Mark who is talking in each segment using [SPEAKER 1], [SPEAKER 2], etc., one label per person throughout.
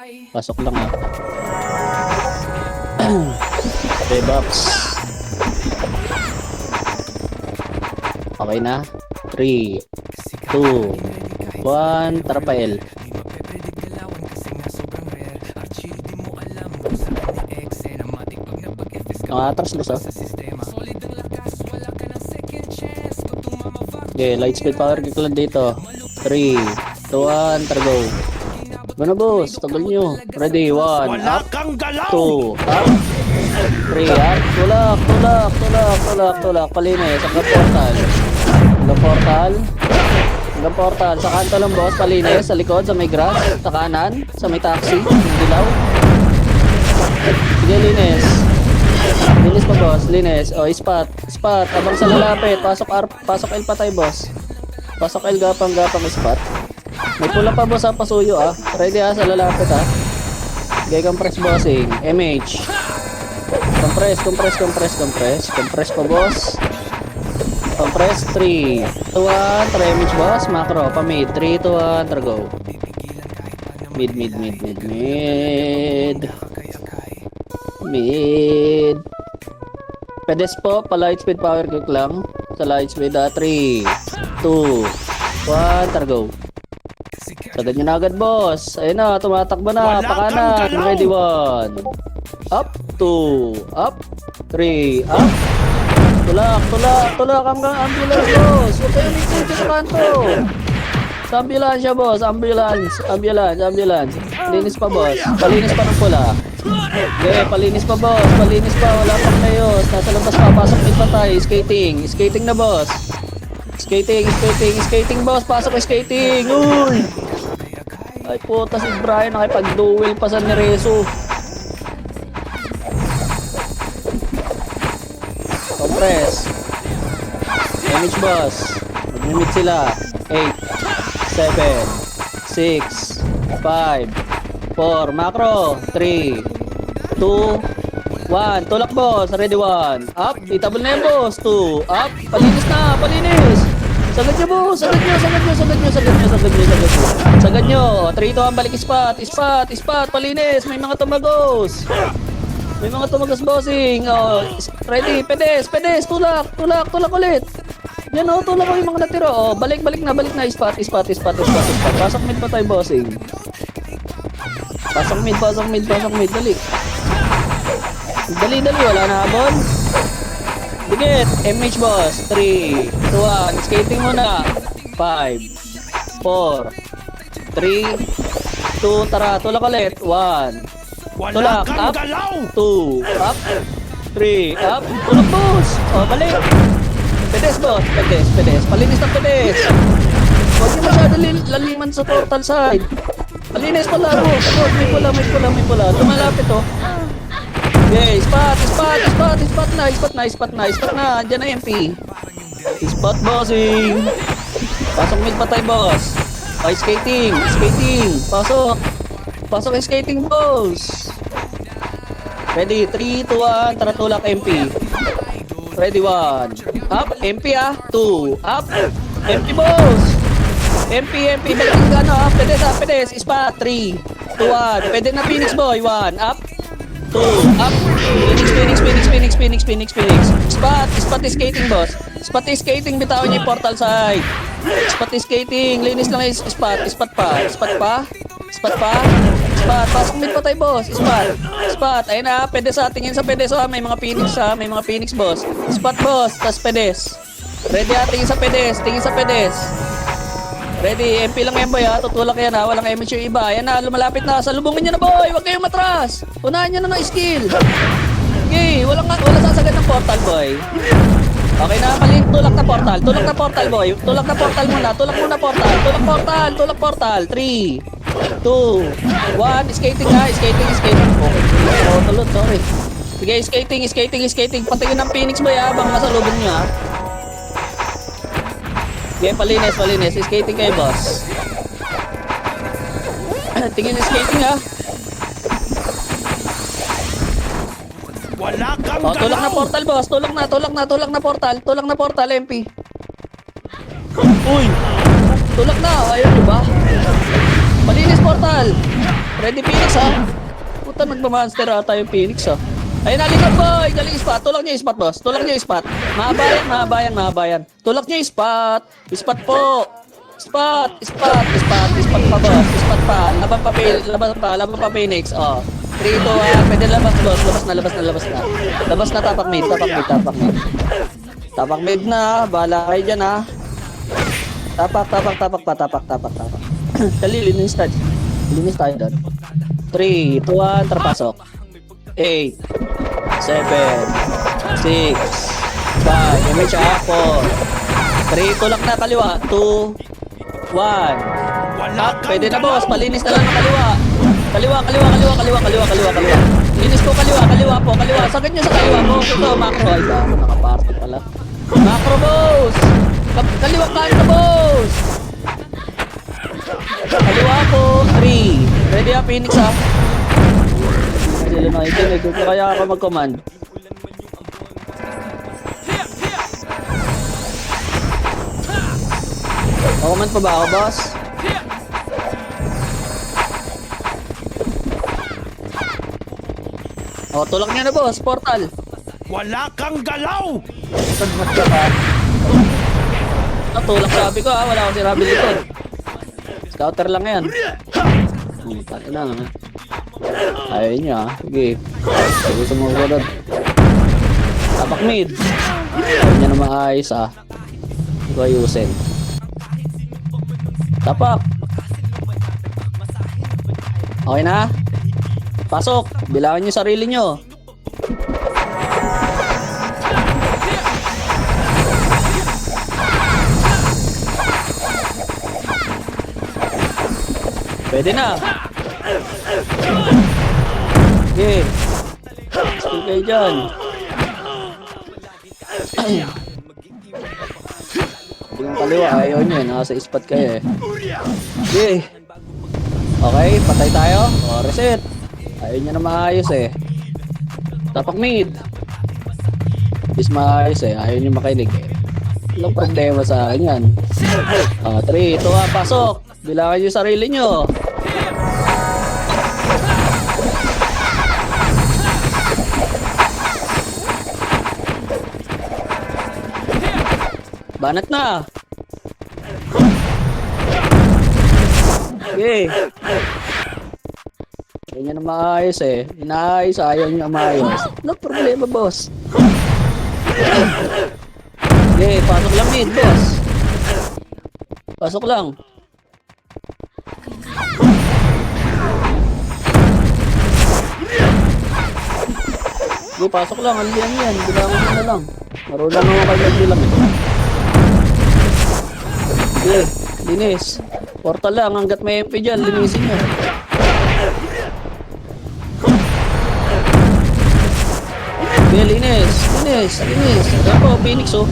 [SPEAKER 1] Pasok lang ah. Rebuffs. Okay na. 3, 2, 1. Tara pa El. Atras boss ah. Okay, light speed power kick lang dito. 3, 2, 1. Tara go. Go na boss. Tagal nyo. Ready. 1. Up. 2. Up. 3. Up. Tulak. Tulak. Tulak. Tulak. Tulak. Palinis. Hanggang portal. Hanggang portal. Hanggang portal. Sa kanto lang boss. Palinis. Sa likod. Sa may grass. Sa kanan. Sa may taxi. Dilaw. Sige linis. Linis pa boss. Linis. O spot. Spot. Abang sa lalapit. Pasok L pa tayo boss. Pasok L gapang spot. May pula pa boss sa pasuyo ah. Ready ah sa lalapit ah. Gay compress bossing. MH. Compress pa boss. Compress 3, 2, 1. Try MH boss. Macro pa mid. 3, 2, 1. Tara go. Mid. Pedes po. Pa light speed power kick lang. Sa light speed 3, 2, 1. Tara go. Sagad nyo na agad boss. Ayun na, tumatakbo na. Pakanan. Ready 1. Up. 2. Up. 3. Up. Tulak hanggang ambulance boss. Huwag kayo dito sa kanto. Sa ambulansya boss. Ambulance. Linis pa boss. Palinis pa ng pula. Okay, palinis pa boss. Palinis pa. Wala pang layos. Nasa labas pa. Pasok din pa tayo. Skating na boss. Skating boss. Pasok skating. Uy. Ay puta si Brian nakipag-duel pa sa Nereso. Compress. Damage boss. Mag-limit sila. 8, 7, 6, 5, 4. Macro. 3, 2, 1. Tulak boss. Ready 1. Up. Itabol na yan boss. 2. Up. Palinis na. Palinis. Sagad nyo boss. Sagad nyo. 3, 2, 1. Balik spot. Palinis. May mga tumagos. Bossing. Oh, ready. Pedes. Tulak ulit. Yan oh. Tulak ko yung mga natira. Oh, balik na. Spot. Pasok mid pa tayo bossing. Pasok mid. Dali. Wala na habon. Dikit. MH boss. 3, 2, 1. Skating muna. 5, 4, 3, 2. Tara. Tulak ulit. 1. Tulak. Up. 2. Up. 3. Up. Tulak boss. O, balik. Pedes boss. Pedes. Palinis ng pedes. Huwag niyo masyado laliman sa portal side. Palinis pala boss. May pula. Tumalapit oh. Okay, spot na. Andiyan na MP. Spot bossing. Pasok mid pa tayo boss. Ay, skating. Pasok skating boss. Ready, 3, 2, 1. Tara tulak MP. Ready 1. Up, MP ah. 2, up. MP boss. MP. Balik ka ano. Pedes. Spot. 3, 2, 1. Pwede na Phoenix boy. 1, up. 2, up. Phoenix. Spot skating boss. Spot skating. Bitawan niya yung portal side. Spot skating. Linis lang yung spot. Spot pa. Pasok mid pa tayo boss. Spot. Ayun na. Pedes sa tingin sa pedes. May mga Phoenix boss. Spot boss. Tas pedes. Ready ha. Tingin sa pedes. Ready. MP lang yan boy ha. Tutulak yan ha. Walang MH yung iba. Ayan na. Lumalapit na. Salubungin nyo na boy. Huwag kayong matras. Unahan nyo na ng skill. Okay. Wala sasagad ng portal boy. Okay na. Tulak na portal boy. Tulak muna portal. Tulak portal. 3, 2, 1. Skating ha. Skating. Okay. Tulot. Sorry. Sige. Skating. Patingin ng Phoenix boy ha. Bang masalubong nyo ha. Okay, palinis. Skating kayo, boss. Tingin yung skating, ha?
[SPEAKER 2] Wala kang galaw!
[SPEAKER 1] Tulak na portal, boss. Tulak na portal, MP. Uy! Tulak na. Ayun, diba? Palinis portal. Ready Phoenix ha. Puta nagmamonster ata yung Phoenix ha. Ayun na, likod boy! Galing spot. Tulak niyo yung spot boss. Tulak niyo yung spot. Mahabayan. Tulak niyo yung spot. Spot po. Spot pa boss. Spot pa. Laban pa Phoenix. Oh. 3, 2, 1. Pwede labas boss. Labas na. Labas na tapak mid. Tapak mid na. Bahala kayo dyan ha. Tapak. Dali, linis tayo. Linis tayo doon. 3, 2, 1. Terpasok. 8, 7, 6, 5. May siya. 4, 3. Tulak na kaliwa. 2, 1. Pwede na boss. Palinis na lang ng kaliwa. Kaliwa. Linis po kaliwa po. Sagad nyo sa kaliwa boss. Ito, macro. Ay, damo. Nakaparty pala. Macro boss. Kaliwa kanan na boss. Kaliwa po. 3. Ready ha, Phoenix ha. Sila nakikinig. Kaya ako mag-command. Command pa ba ako, boss? O, tulak niya na, boss. Portal.
[SPEAKER 2] Wala kang galaw!
[SPEAKER 1] Tulak sabi ko, ha. Wala akong sinabi likod. Scouter lang yan. Pati na, ha. Ayaw niya, ha. Sige. Sige, sumusunod. Tapak mid. Ayaw niya na maayos, ha. Hindi ko ayusin. Tapak. Okay na? Pasok. Bilangin niyo sarili niyo. Pwede na. Okay. Skill kayo dyan. Yung kaliwa, ayaw nyo eh. Nasa spot kayo eh. Okay. Okay, patay tayo. O, reset. Ayaw nyo na maayos eh. Tapak mid. Bis maayos eh. Ayaw nyo makinig eh. Walang problema sa akin yan. 3, 2, 1, pasok. Bilangan nyo sarili nyo. Banat na. Okay. Ayaw niya na maayos eh. Inaayos, ayaw niya maayos. No problema, boss. Okay, pasok lang mid, boss. Pasok lang. Okay, pasok lang. Ano yan? Bilangan mo na lang. Marunong naman kayo nagbilang ito. Okay, linis. Portal lang, hanggat may MP dyan, linisin nyo. Okay, linis. Ayan po, Phoenix oh.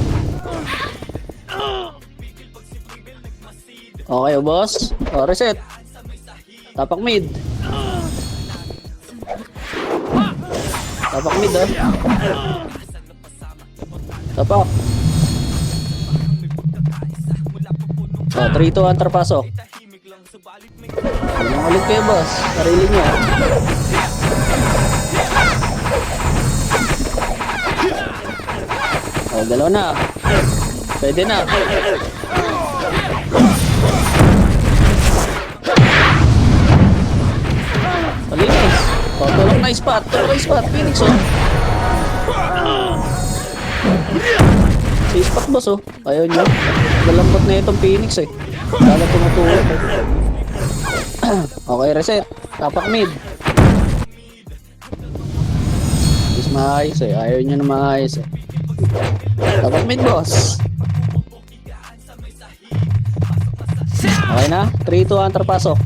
[SPEAKER 1] Okay, boss. O, reset. Tapak mid. Tapak mid oh. Tapak. O, 3, 2, 1, terpasok. Ano ulit kayo, boss? Sarili niya. O, dalawa na. Pwede na. Palinis. O, tulak na spot. Phoenix, oh. Si spot, boss, oh. Ayaw nyo. Galambot na itong Phoenix, eh. Lalo tumutulog, eh. Okay, reset. Tapak mid. Mas maayos, eh. Ayaw nyo na maayos, eh. Tapak mid, boss. Okay na? 3, 2, 1, terpasok.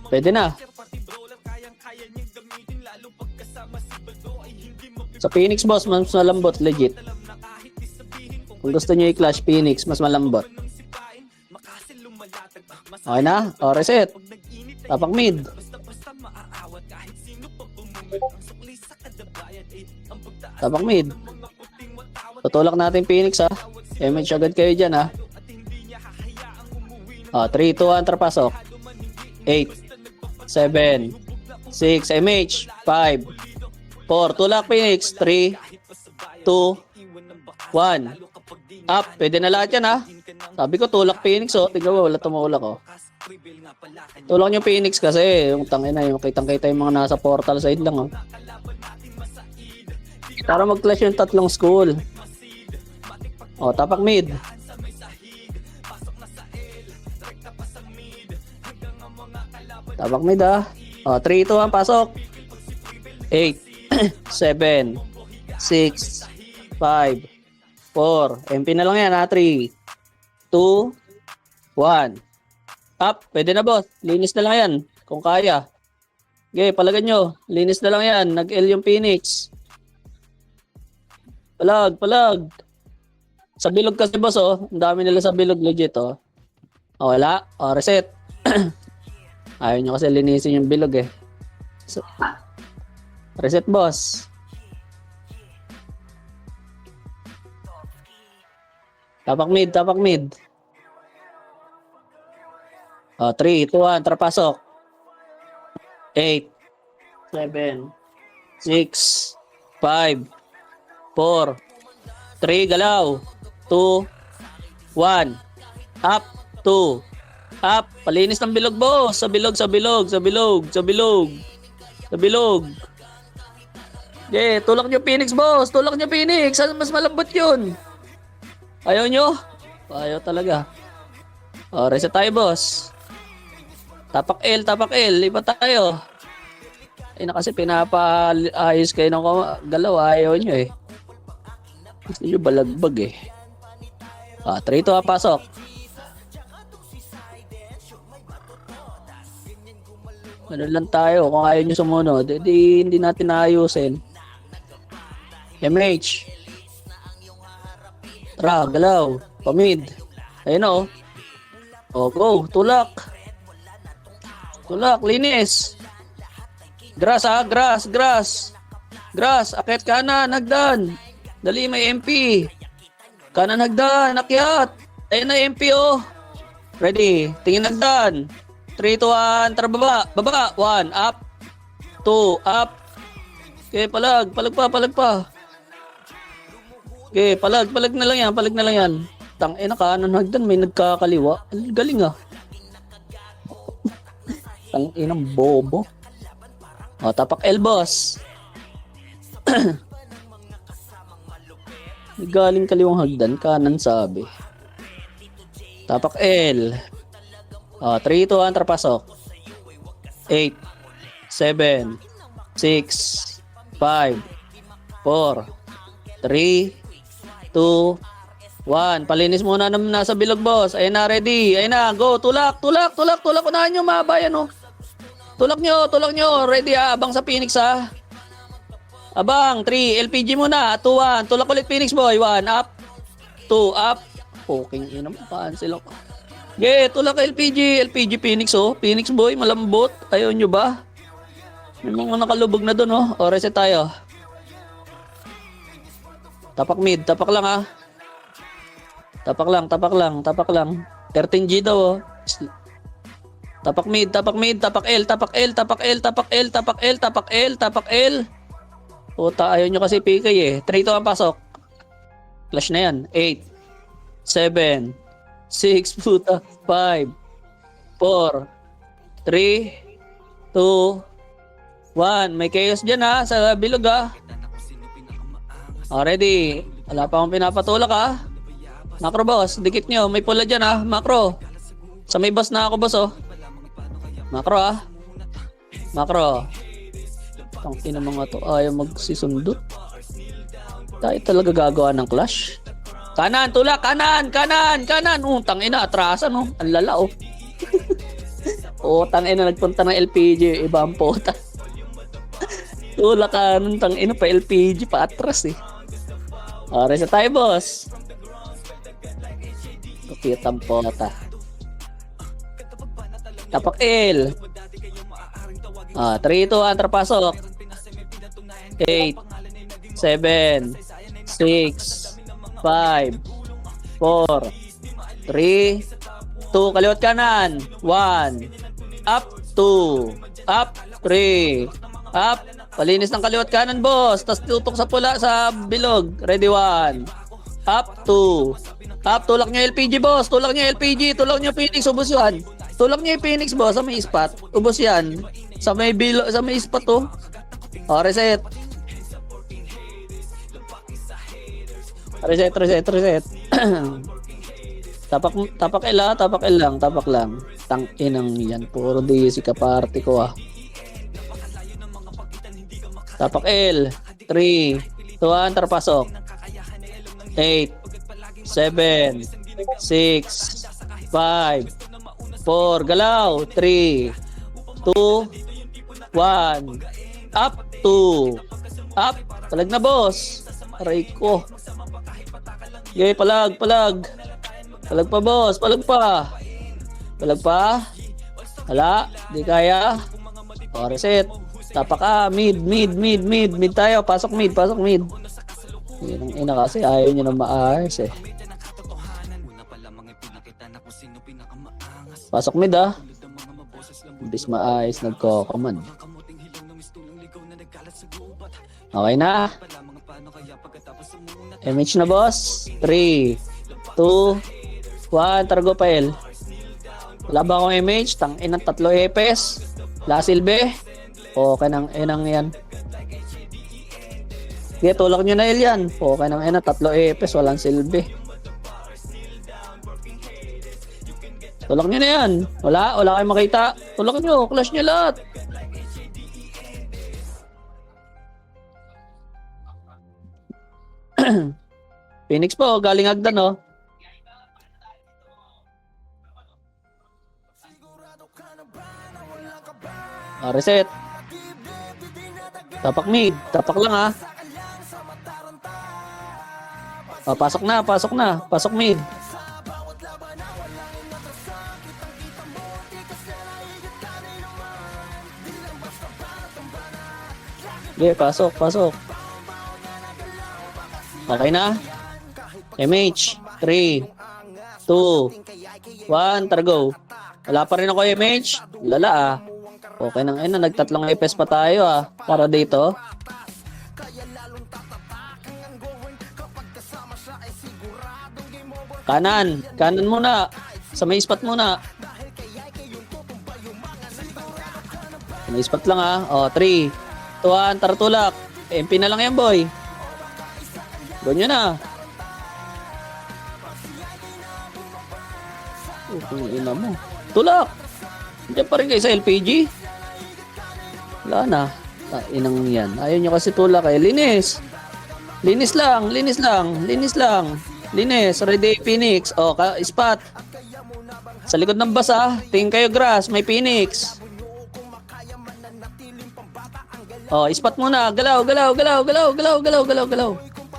[SPEAKER 1] Pwede na. Sa Phoenix, boss, mas malambot, legit. Kung gusto nyo i-clash Phoenix, mas malambot. Okay na? O, reset. Tapak mid. Tapak mid. tulak natin Phoenix ha. MH agad kayo dyan ha. 3, 2, 1, trapasok. 8, 7, 6, MH, 5, 4, tulak Phoenix, 3, 2, 1. Up, pwede na lahat yan ha. Sabi ko tulak Phoenix oh. Tignan mo, wala tumulak oh. Tulak nyo Phoenix kasi yung tangina yung kitang-kita yung mga nasa portal side lang oh. Para mag-clash yung tatlong school. Oh, tapak mid. Tapak mid ah. Oh, 3, 2, 1, pasok. 8, 7, 6, 5, 4. MP na lang yan ha. 3, 2, 1. Up. Pwede na boss. Linis na lang yan. Kung kaya. Okay, palagan nyo. Linis na lang yan. Nag-L yung Phoenix. Palag. Sa bilog kasi boss oh. Ang dami nila sa bilog legit oh. Oh, wala. Oh, reset. Ayaw nyo kasi linisin yung bilog eh. So, reset boss. Tapak mid. 3, 2, 1, trapasok. 8, 7, 6, 5, 4, 3, galaw. 2, 1, up, 2, up. Palinis ng bilog, boss. Sa bilog. Okay, tulak nyo Phoenix, boss. Tulak nyo Phoenix. Mas malambot yun. Ayaw nyo? Ayaw talaga. Reset tayo, boss. Tapak L. Lipat tayo. Ay na kasi pinapaayos kayo ng galaw. Ayaw nyo eh. Gusto nyo balagbag eh. 3, 2, pasok. Ganun lang tayo. Kung ayaw nyo sumunod, hindi natin naayusin. MH. Tara, galaw. Pamid. Ayun o. Go. Tulak. Linis. Grass ha. Grass. Akit kanan. Hagdan. Dali, may MP. Kanan hagdan. Akyat. Ayun na MP oh. Ready. Tingin hagdan. 3, 2, 1. Tara, baba. 1. Up. 2. Up. Okay, palag pa. Okay, palag na lang yan. Tangina kanan hagdan, may nagkakaliwa. Galing ah. Tanginang bobo. Tapak L, boss. Galing kaliwang hagdan, kanan sabi. Tapak L. 3, 2, 1, trapasok. 8, 7, 6, 5, 4, 3, 2, 1. Palinis muna ng nasa bilog, boss. Ayun na, ready. Ayun na, go. Tulak. Unahan nyo, mabayan, oh. Tulak nyo. Ready, abang sa Phoenix, ha. Abang, 3. LPG muna. 2, 1. Tulak ulit, Phoenix, boy. 1, up. 2, up. Poking ina mo, cancel ako. Okay, tulak LPG Phoenix, oh. Phoenix, boy, malambot. Ayaw nyo ba? May mga nakalubog na dun, oh. Reset tayo. Tapak mid, tapak lang ha. Tapak lang. 13G daw oh. Tapak mid, tapak L. Puta, ayaw nyo kasi PK eh. 3, 2, 1, pasok. Flash na yan. 8, 7, 6, puta, 5, 4, 3, 2, 1. May chaos dyan ha, sa bilog ha. Ready. Wala pa akong pinapatulak ha. Macro boss, dikit nyo. May pula dyan ha. Macro. Sa may boss na ako boss oh. Macro ha. Macro. Tangina mga to. Ayaw magsisundot. Tayo talaga gagawa ng clash. Kanan, tulak. Kanan. Tangina, atrasan oh. Ang lala oh. Tangina, nagpunta ng LPG. Iba ang pota. Tulak kanan, tangina pa LPG pa atras eh. Reset tayo, boss. Kukitang pota. Tapak L. 3, 2, 1, trapasok. 8, 7, 6, 5, 4, 3, 2, 1. 5, 4, 3, 2, kaliwat kanan, 1, up, 2, up, 3, up, palinis ng kaliwat kanan, boss, tas tutok sa pula, sa bilog, ready, 1, up, 2, up, tulak nyo LPG, boss, tulak nyo LPG, tulak nyo Phoenix, ubos yan, tulak nyo yung Phoenix, boss, sa may spot, ubos yan, sa may bilo, sa may spot, oh, reset, reset. Tapak L lang. Tangkinang yan. Puro DC ka party ko ah. Tapak L. 3, 2, 1, tarpasok. 8, 7, 6, 5, 4, galaw. 3, 2, 1, up, 2, up. Palag na, boss. Aray ko. Yay, palag. Palag pa, boss. Palag pa. Wala. Di kaya. O, reset. Tapak ka. Mid tayo. Pasok mid. Yan ang ina kasi. Ayaw nyo na maayos eh. Pasok mid ah. Bis maayos. Nagkokoman. Okay na. MH na, boss. 3, 2, 1, targo pa L. Wala ba akong MH? Tangin ng 3 EPS. La silbe. Okay nang enang yan. Sige, tulak nyo na L yan. Okay nang enang 3 EPS. Walang silbe. Tulak nyo na yan. Wala kayong makita. Tulak nyo. Clash nyo lahat. Phoenix po, galing Agdan oh. Reset. Tapak mid, tapak lang ah. Pasok na. Pasok mid. Okay, pasok. Okay na. MH, 3, 2, 1, targo. Wala pa rin ako MH. Lala ah. Okay nang nagtatlong EPS pa tayo ah. Para dito. Kanan muna. Sa may spot muna. Sa may spot lang ah. 3, 2, 1, tartulak. MP na lang yan, boy. Ganyan na. Kung ina mo. Tulak! Diyan pa rin kayo sa LPG. Wala na. Inang yan. Ayaw nyo kasi tulak eh. Linis lang. Ready, Phoenix. Spot. Sa likod ng basa. Tingin kayo grass. May Phoenix. Spot muna. Galaw.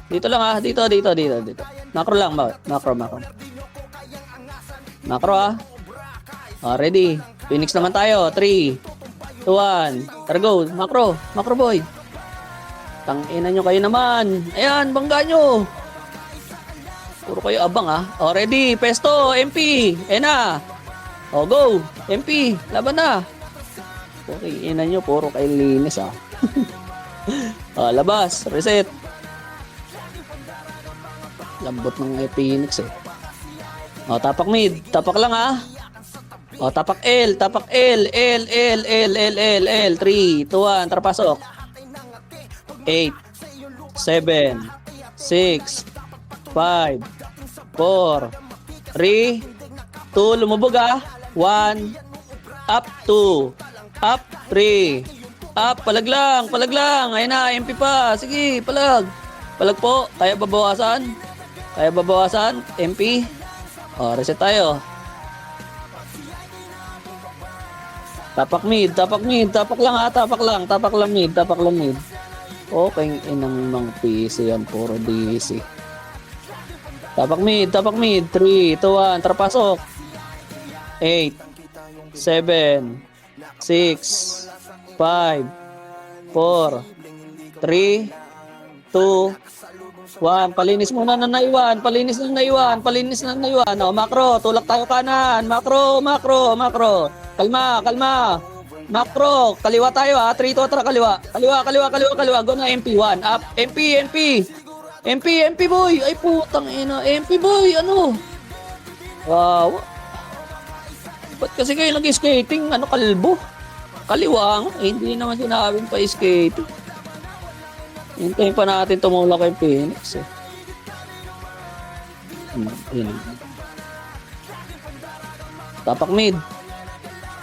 [SPEAKER 1] Dito lang ah. Dito. Macro lang. Macro ah. Ready. Phoenix naman tayo. 3, 2, 1. Targo. Macro boy. Tangina nyo kayo naman. Ayan, bangga nyo. Puro kayo abang ah. Ready. Pesto. MP. Ayan na. Go. MP. Laban na. Okay, ina nyo. Puro kayo linis ah. Labas. Reset. Lambot ng Phoenix eh. Tapak mid. Tapak lang ah. Tapak L. 3, 2, 1. Tara, pasok. 8, 7, 6, 5, 4, 3, 2. Lumubog ah. 1, up 2, up 3, up. Palag lang. Ayun na, MP pa. Sige, palag. Palag po. Kaya babawasan. MP. Reset tayo. Tapak mid. Tapak lang ha. Tapak lang mid. Okay, inang mga PC yan. Puro DC. Tapak mid. 3, 2, 1. Tarapasok. 8, 7, 6, 5, 4, 3, 2, 1, palinis muna na naiwan. Palinis na naiwan. Palinis na naiwan. O, macro, tulak tayo kanan. Macro, macro, macro. Kalma, kalma. Macro, kaliwa tayo ha. 3 to atra, kaliwa. Kaliwa, kaliwa, kaliwa, kaliwa. Go na MP, 1. Up. MP, MP. MP, MP boy. Ay putang ina. MP boy, ano? Wow. Ba't kasi kayo nag-skating? Ano, kalbo? Kaliwa nga. Eh, hindi naman sinabing pa skating. Hintayin pa natin tumulak kay Phoenix eh. Yun. Tapak mid.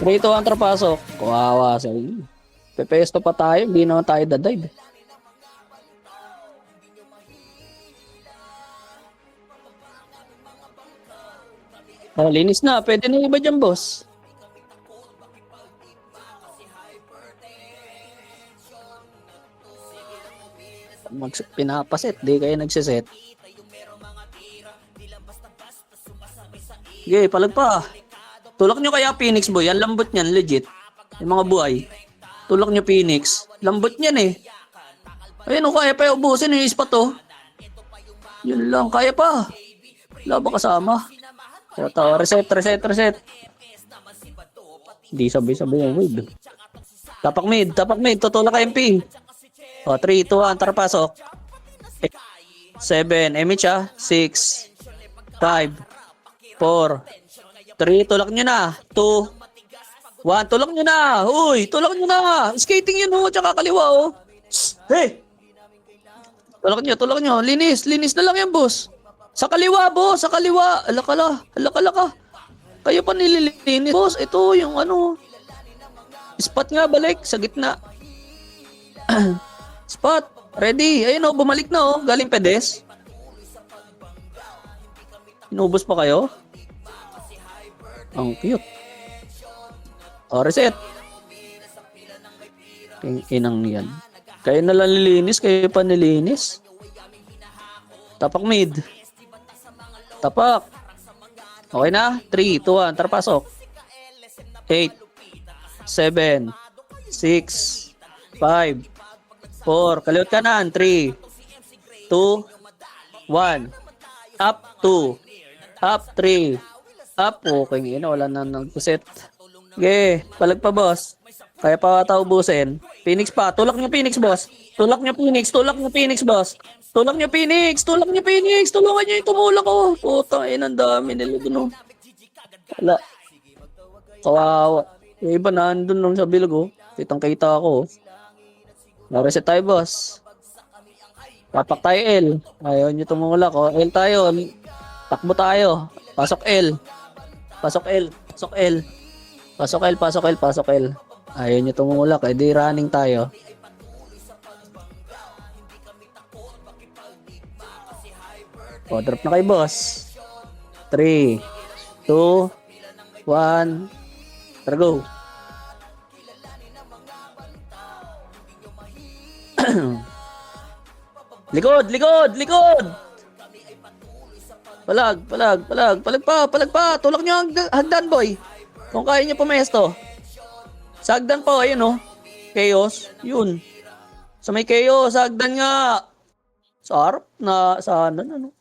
[SPEAKER 1] 3 to 1 trapasok. Kawawa sa iyo. Pepesto pa tayo. Hindi naman tayo dadive. Oh, linis na. Pwede na iba dyan, boss. Pinapaset, di kayo nagsiset. Okay, palag pa. Tulak nyo kaya Phoenix boy, ang lambot niyan, legit. Yung mga buhay. Tulak nyo Phoenix. Lambot niyan eh. Ayun, kaya pa ubusin yung spot oh. Yun lang, kaya pa. Wala ba kasama? Ito, reset, reset, reset. Hindi sabay-sabay yung wave. Tapak mid, tutulak ka MP. O, 3, 2, 1, tara pasok. 7, MH ah. 6, 5, 4, 3, tulak nyo na. 2, 1, tulak nyo na. Uy, tulak nyo na. Skating yun oh, tsaka kaliwa oh. Hey! Tulak nyo. Linis na lang yan boss. Sa kaliwa boss, sa kaliwa. Alakala ka. Kayo pa nililinis. Boss, ito yung ano. Spot nga, balik. Sa gitna. Spot. Ready. Ayun oh, bumalik na oh. Galing pedes. Inubos pa kayo? Ang cute. O, reset. Inang yan. Kayo na lang nilinis, kayo pa nilinis. Tapak mid. Tapak. Okay na? 3, 2, 1. Tara pasok. 8, 7, 6, 5, 4. Kaliwat kanan. 3, 2, 1. Up 2. Up 3. Up. Okay, yun. Wala na nag-set. Okay. Palag pa, boss. Kaya pa ata ubusin. Phoenix pa. Tulak nyo Phoenix, boss. Tulak nyo Phoenix, boss. Tulak nyo Phoenix. Tulungan nyo yung tumulak ko. Puta, ang dami nila dun. Wala. Kawawa. Yung iba na andun nung sa bilog, oh. Kitang-kita ako, oh. Na-reset tayo, boss. Papak tayo, L. Ayaw nyo tumulak, oh. L tayo. Takbo tayo. Pasok L. Pasok L. Ayaw nyo tumulak, eh. Di running tayo. O, drop na kayo, boss. 3, 2, 1. Tara, go. Likod! Palag pa. Tulak nyo ang hagdan, boy. Kung kaya nyo pumesto. Sa hagdan po, ayun oh. Chaos. Yun. Sa may chaos, sa hagdan nga. Sa harap na, sa ano.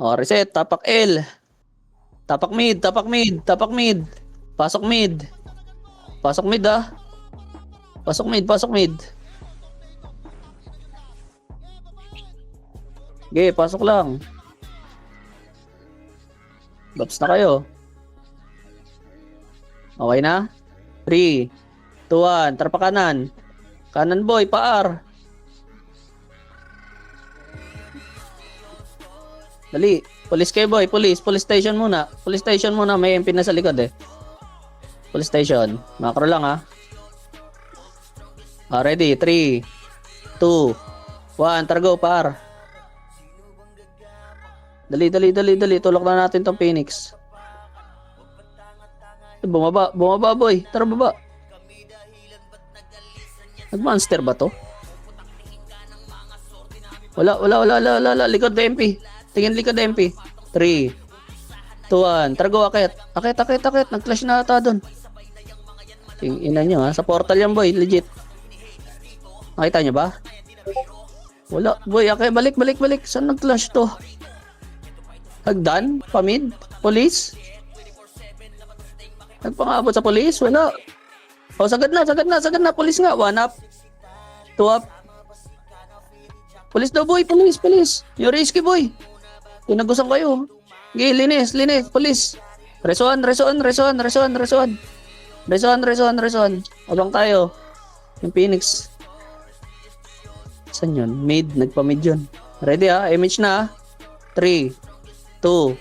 [SPEAKER 1] O, reset. Tapak L. Tapak mid. Pasok mid ah. Pasok mid. Okay, pasok lang. Babs na kayo. Okay na? 3, 2, 1. Tara pa kanan. Kanan boy, paar. Dali. Police kayo boy, police station muna. May MP na sa likod eh. Police station. Macro lang ha. Ready? 3, 2, 1. Tara go, par. Dali. Tulak na natin tong Phoenix. Bumaba boy. Tara baba. Nag-monster ba to? Wala. Likod na MP. Tingin likod na MP. 3, 2, 1. Tara go, akit. Nag-clash na ata doon. Tingnan nyo ha. Sa portal yan boy. Legit. Nakita nyo ba? Wala. Boy, okay, balik. Saan nag-clash to? Hagdan? Pamid? Police? Nagpangabot sa police? Wala. Oh, sagad na. Police nga. 1 up. 2 up. Police daw, boy. Police. You're risky, boy. Tinagusan kayo. Okay, linis. Police. Resuan. Abang tayo. Yung Phoenix. Saan yun? Mid. Nagpa-mid yun. Ready ha? Image na. 3, 2,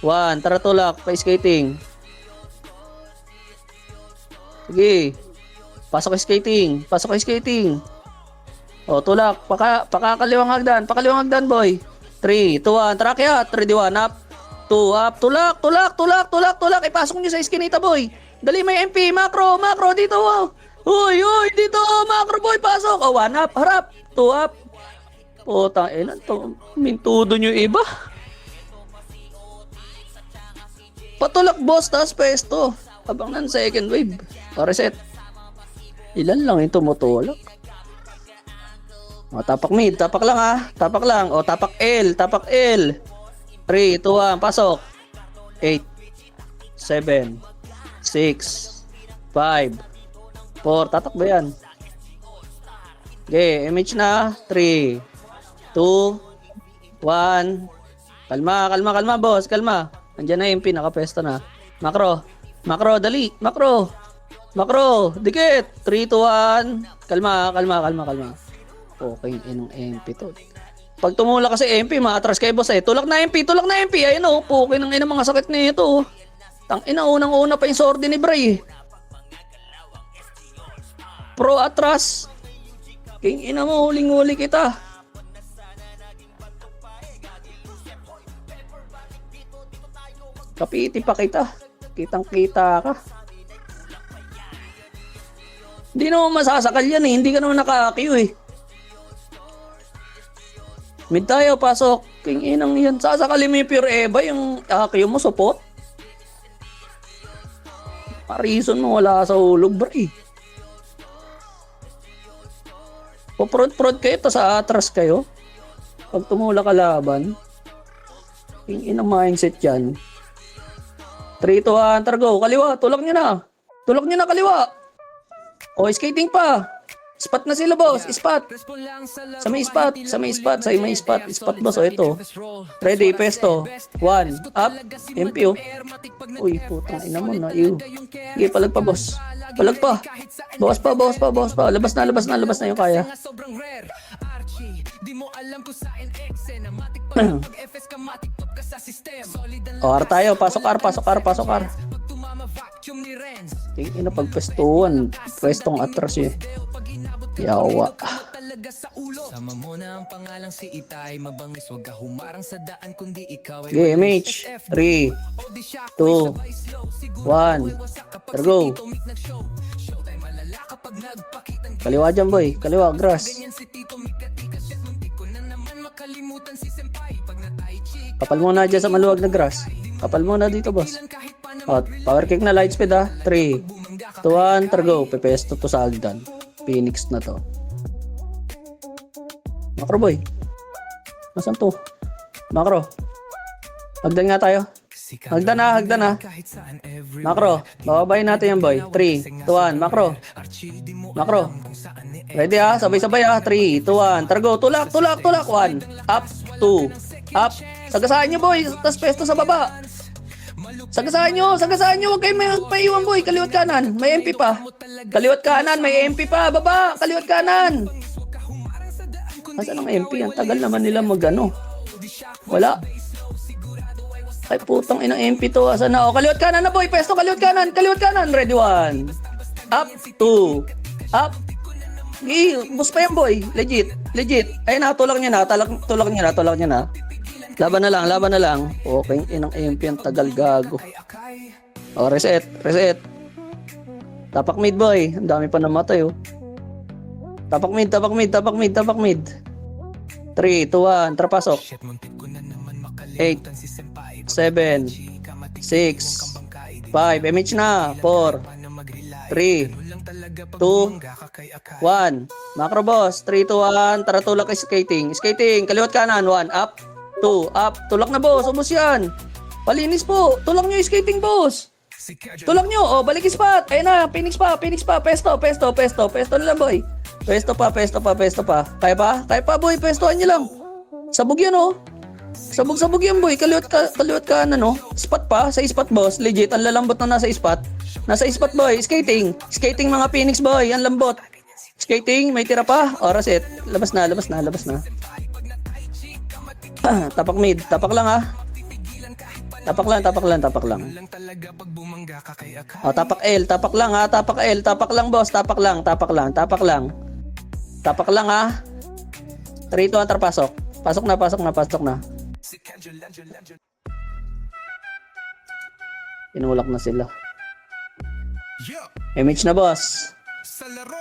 [SPEAKER 1] 1. Tara tulak. Pa-skating. Sige. Pasok skating. O, tulak. Pakakaliwang hagdan. Boy. 3, 2, 1. Tara kaya. 3, 2, 1. Up. 2, up. Tulak. Ipasok nyo sa iskinita, boy. Dali, may MP. Macro. Dito. Uy. Dito. Macro, boy. Pasok. O, 1 up. Harap. 2 up. Putang ina to. Mintudo nyo iba. Patulak, boss. Tas pesto. Abang nan second wave. Reset. Ilan lang ito motulak. O, tapak mid. Tapak lang ha. O, tapak L. 3, 2, 1. Pasok. 8, 7, 6, 5, 4. Tatak ba yan? Okay, image na. 3, 2, 1. Kalma, boss. Kalma. Andiyan na yung pinaka-pesto na. Macro, dali. Macro. Dikit. 3, 2, 1. Kalma. Okay, inong MP to. Pag tumula kasi MP, maatras kayo, boss eh. Tulak na MP. Ayun o, pukin ng ina mga sakit nito. Tangina, unang-una pa yung sordi ni Bray. Pro atras. King ina mo, huling-huli kita. Kapiti pa kita. Kitang-kita ka. Hindi naman masasakal yan eh. Hindi ka naman naka-AQ eh. Mid tayo, pasok. King inang yan. Sasakali mo yung Pure Eva, yung AQ mo, support. Reason mo, wala sa hulog, bro. Paprod kayo, tas atras kayo. Pag tumula kalaban. King inang mindset yan. 3, 2, 1, targo. Kaliwa, tulak nyo na, kaliwa. O, skating pa. Spot na sila, boss. Spot. Sa may spot. Spot, boss. O, ito. Ready, pesto. 1. Up. MP, oh. Uy, putang ina mo na. Sige, palag pa, boss. Bawas pa. Labas na yung kaya. O, ar tayo. Pasok ar. Tingin na pagpestuhan. Pwestong atras eh. Yawa. Okay, MH. 3, 2, 1. Go. Kaliwa dyan, boy. Kaliwa, grass. Kapal muna dyan sa maluwag na grass. Kapal muna dito, boss. O, power kick na, light speed ha. 3, 2, 1, go. Pepesto to sa Aldan. Phoenix na to. Macro, boy. Nasaan to? Macro. Hagdan nga tayo. Hagdan na. Macro. Bababayin natin yan, boy. 3, 2, 1. Macro. Ready ha? Sabay-sabay ha. 3, 2, 1. Targo. Tulak. 1. Up. 2. Up. Sagasaan nyo, boy. Tas pesto sa baba. Sagasaan nyo. Huwag kayo may paiwan, boy. Kaliwat kanan. May MP pa. Baba. Kaliwat kanan. Asan ang MP? Ang tagal naman nila magano. Wala. Ay putang inang MP to. Asan na? O, kaliwat kanan na, boy. Pesto, kaliwat kanan. Ready, 1. Up. 2. Up. Bus pa yan, boy. Legit. Ayun na, tulak niya na. Laban na lang. Okay, inang MP ang tagal, gago. O, reset. Tapak mid, boy. Ang dami pa namatay, oh. Tapak mid. 3, 2, 1. Tara, pasok. 8, 7, 6, 5. MH na. 4, 3, 2, 1. Macro boss. 3, 2, 1. Tara, tulak kay skating. Skating. Kaliwat kanan. 1. Up. 2. Up. Tulak na boss. Ubus yan. Palinis po. Tulak nyo yung skating boss. Tulak nyo. O, balik yung spot. Ayun na. Phoenix pa. Phoenix pa. Pesto. Pesto. Pesto. Pesto na lang boy. Pesto pa. Pesto pa. Pesto pa. Kaya pa? Kaya pa boy. Pestohan nyo lang. Sabog yan oh. Sabog-sabog yan boy. Kaliwat ka no. Spot pa. Sa spot boss. Legit. Ang lalambot na nasa spot. Nasa spot boy. Skating. Skating mga Phoenix boy. Ang lambot. Skating. May tira pa. O, reset. Labas na. Labas na. Labas na. Tapak mid. Tapak lang ah. Tapak lang. Tapak lang. Tapak lang. O, tapak L. Tapak lang ha. Tapak L. Tapak lang boss. Tapak lang. Tapak lang. Tapak lang. Tapak lang ha. 3, 2, 1. Pasok. Pasok na. Pasok na. Pasok na. Inulak na sila. Image na boss.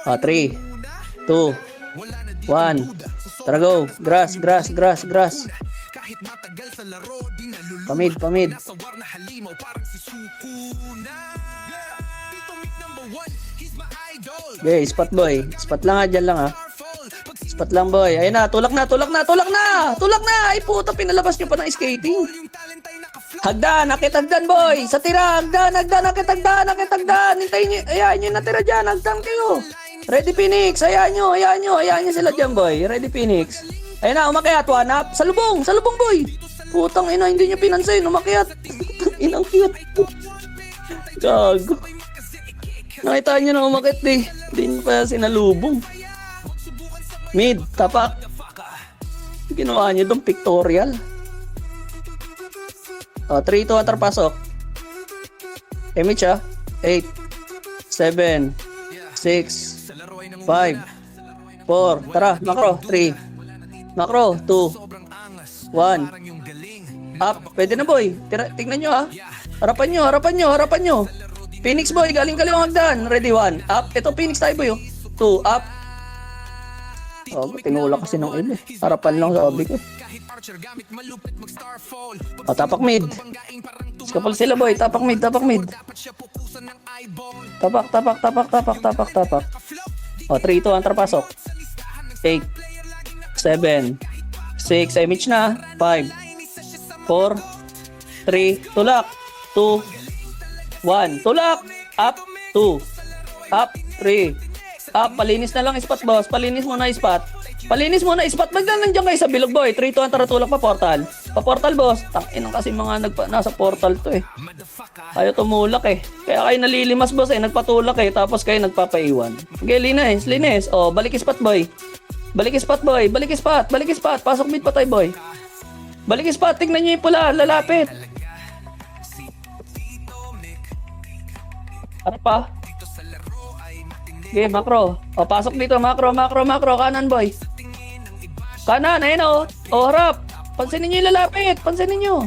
[SPEAKER 1] 3, 2, 1. Tara go. Grass, grass, grass, grass. Pamid, pamid. Okay, spot boy. Spot lang ha, dyan lang ha. Spot lang boy. Ayun na, tulak na, tulak na, tulak na! Tulak na! Ay puta, pinalabas nyo pa ng skating. Hagdan, nakit hagdan boy! Sa tira, hagdan, hagdan, nakit hagdan, nakit hagdan! Hintayin nyo, ayayin nyo natira dyan, hagdan kayo! Ready Phoenix, hayaan nyo sila dyan boy. Ready Phoenix. Ayun na, umakyat, one up. Salubong boy! Putang ina, hindi nyo pinansin, umakyat. Inang cute. Gago. Nakita nyo na umakyat eh. Hindi nyo pa sinalubong. Mid, tapak. Ginawa nyo doon, pictorial. O, 3, 2, 1, pasok. Image ah. 8, 7, 6, 5, 4. Tara, macro. 3. Macro, 2, 1. Up. Pwede na boy. Tingnan nyo ah. Harapan nyo, harapan nyo, harapan nyo. Phoenix boy, galing kaliwang hagdan. Ready, 1. Up. Ito Phoenix tayo boy. 2, up. Oh, tinulak kasi ng iba. Harapan lang sa obig eh. O, tapak mid. Skapal sila boy. Tapak mid, tapak mid. Tapak, tapak, tapak, tapak, tapak, tapak. O, 3, 2, 1, pasok. 8, 7, 6, image na. 5, 4, 3, tulak. 2, 1, tulak. Up, 2, up, 3. Palinis na lang spot boss. Palinis mo na spot. Palinis mo na spot. Nandiyan kayo sa bilog boy. 3, 2, 1, tara tulak pa portal. Pa portal boss. Tangin kasi mga nasa portal to eh. Ayaw tumulak eh. Kaya kayo nalilimas boss eh. Nagpatulak eh. Tapos kayo nagpapaiwan. Okay, linis, linis. O, balik spot boy. Balik spot boy. Balik spot. Balik spot. Pasok mid pa tayo boy. Balik spot. Tingnan nyo yung pula. Lalapit. Ano pa? Okay, macro. O, pasok dito. Macro, macro, macro. Kanan, boy. Kanan, ayun o. O, harap. Pansinin nyo yung lalapit. Pansinin nyo.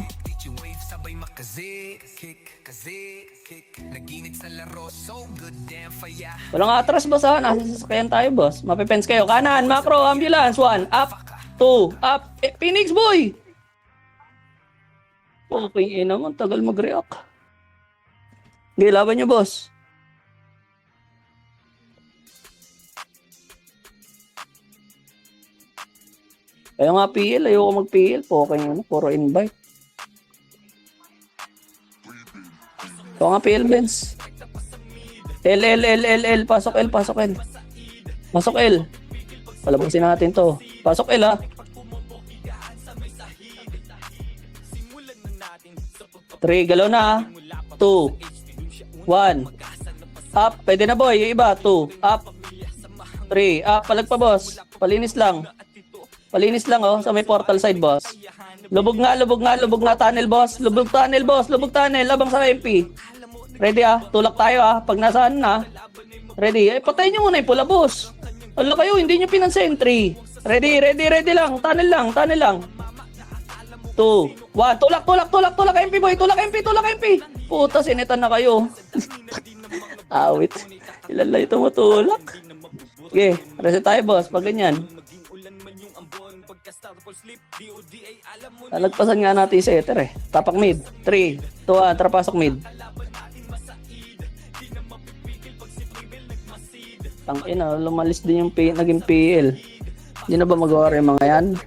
[SPEAKER 1] Walang atras, boss ha. Nasa sasakyan tayo, boss. Mapipens kayo. Kanan, macro, ambulance. 1, up. 2, up. Phoenix, boy. Okay, naman. Tagal mag-react. Okay, laban nyo, boss. Kaya nga PL, ayoko mag-PL. Okay nga, puro invite. Kaya nga PL, Benz. L. Pasok L, pasok L. Pasok L. Palabasin natin to. Pasok L, ha. 3, galaw na, ha. 2, 1. Up, pwede na boy. Yung iba, 2, up. 3, up. Palag pa, boss. Palinis lang. Palinis lang oh, sa may portal side boss. Lubog nga, tunnel boss. Lubog tunnel, labang sa MP. Ready ah, tulak tayo ah, pag nasaan na. Ready, patayin nyo muna yung pula boss. Wala kayo, hindi nyo pinansin. 3, ready lang, tunnel lang. 2, 1, tulak MP boy, tulak MP. Puta, sinitan na kayo. Awit, ilan lang ito matulak. Okay, reset tayo boss, pag ganyan. Nalagpasan nga natin sa ether eh. Tapak mid. 3, 2, 1, pasok mid. Tangina, lumalis din yung naging PL. Hindi na ba magawa rin mga yan?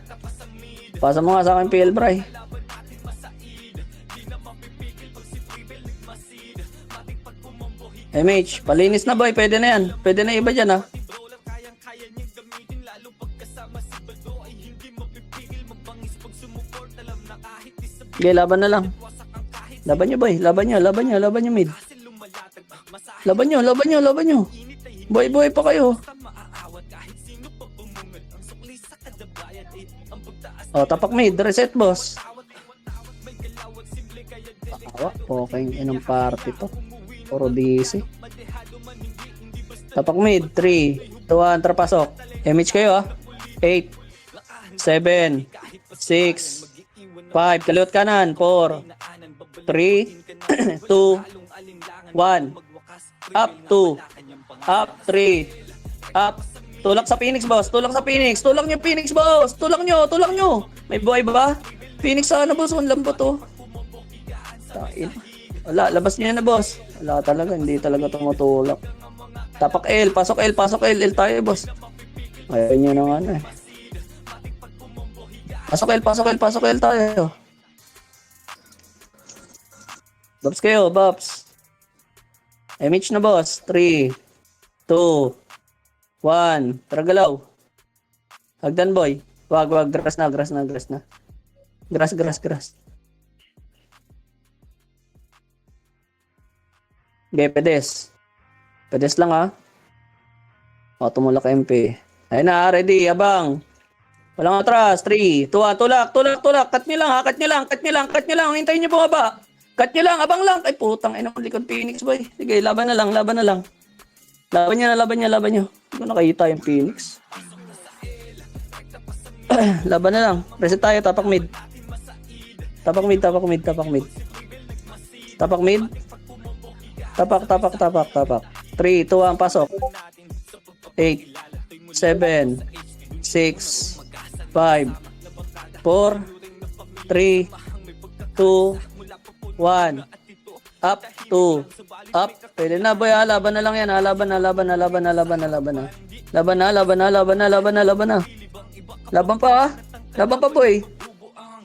[SPEAKER 1] Pasa mo nga sa akin PL, bray. MH, palinis na boy, pwede na yan. Pwede na iba dyan ha. Okay, laban na lang. Laban nyo boy, laban nyo mid. Laban nyo. Boy pa kayo. Oh, tapak mid, reset boss. Awa, okay, inang party to. Puro DC. Tapak mid, 3, 2, 1, trapasok. MH kayo ah. 8, 7, 6, 5, kaliwat kanan, 4, 3, 2, 1, up 2, up 3, up. Tulak sa Phoenix, boss. Tulak nyo, Phoenix, boss. Tulak nyo. May buhay ba? Phoenix sana, boss. Ang lambot, oh. Tain. Wala, labas nyo na, boss. Wala talaga, hindi talaga tumutulak. Tapak L, pasok L tayo, boss. Ayaw nyo na ano eh. Pasok L tayo. Babs kayo, Babs. MH na, boss. 3, 2, 1. Tragalaw. Hagdan, boy. Wag. Grass na. Grass. Okay, pedes. Pedes lang, ha. O, tumulak MP. Ayun na, ready, abang. Walang atras. 3, 2, 1. Tulak. Cut nyo lang, ha. Cut nyo lang. Hintayin nyo bumaba. Cut nyo lang, abang lang. Ay, putang ina mo, likod Phoenix, boy. Sige, laban na lang. Laban nyo. Hindi ko nakita yung Phoenix. Laban na lang. Reset tayo, tapak mid. Tapak mid. Tapak. Tapak. 3, 2, 1, pasok. 8, 7, 6, 5, 4, 3, 2, 1. Up, 2. Up. Pwede na, boy, ha. Laban na lang yan, ha. Laban na. Laban pa, ha. Laban pa, boy.